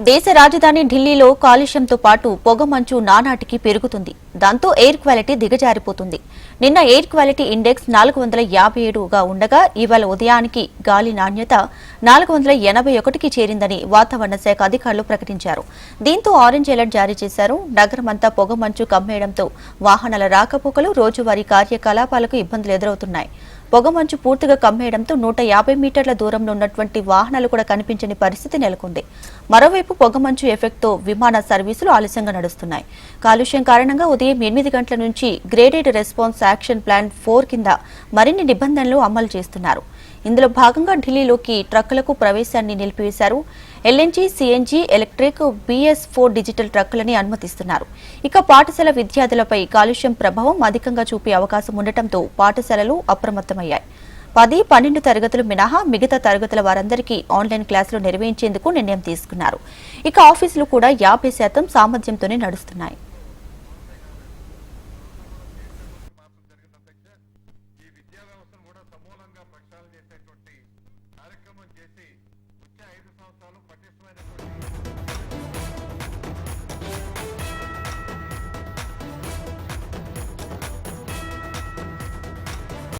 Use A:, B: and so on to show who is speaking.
A: దేశ రాజధాని ఢిల్లీలో కాలుష్యంతో పాటు పొగమంచు నానాటికి పెరుగుతుంది. దాంతో ఎయిర్ క్వాలిటీ దిగజారిపోతుంది. నిన్న ఎయిర్ క్వాలిటీ ఇండెక్స్ 457గా ఉండగా ఇవాళ ఉదయానికి గాలి నాణ్యత 481కి చేరిందని వాతావరణ శాఖ అధికారులు ప్రకటించారు. దీంతో ఆరెంజ్ అలర్ట్ జారీ చేశారు. నగరమంతా పొగమంచు కమ్మేయడంతో వాహనాల రాకపోకలు, రోజువారీ కార్యకలాపాలకు ఇబ్బందులు ఎదురవుతున్నాయి. పొగమంచు పూర్తిగా కమ్మేయడంతో 150 మీటర్ల దూరంలో ఉన్నటువంటి వాహనాలు కూడా కనిపించని పరిస్థితి నెలకొంది. మరోవైపు పొగమంచు ఎఫెక్ట్తో విమాన సర్వీసులు ఆలస్యంగా నడుస్తున్నాయి. కాలుష్యం కారణంగా ఉదయం 8 గంటల నుంచి గ్రేడెడ్ రెస్పాన్స్ యాక్షన్ ప్లాన్ 4 కింద మరిన్ని నిబంధనలు అమలు చేస్తున్నారు. ఇందులో భాగంగా ఢిల్లీలోకి ట్రక్కులకు ప్రవేశాన్ని నిలిపివేశారు. LNG, CNG, electric, BS4 digital ట్రక్కులని అనుమతిస్తున్నారు. ఇక పాఠశాల విద్యార్థులపై కాలుష్యం ప్రభావం అధికంగా చూపే అవకాశం ఉండటంతో పాఠశాలలు అప్రమత్తమయ్యాయి. 10, 12 తరగతులు మినహా మిగతా తరగతుల వారందరికీ ఆన్లైన్ క్లాసులు నిర్వహించేందుకు నిర్ణయం తీసుకున్నారు. ఇక ఆఫీసులు కూడా 50% సామర్థ్యంతోనే నడుస్తున్నాయి.
B: కార్యక్రమం చేసి వచ్చే 5 సంవత్సరాలు పటిష్టమైనటువంటి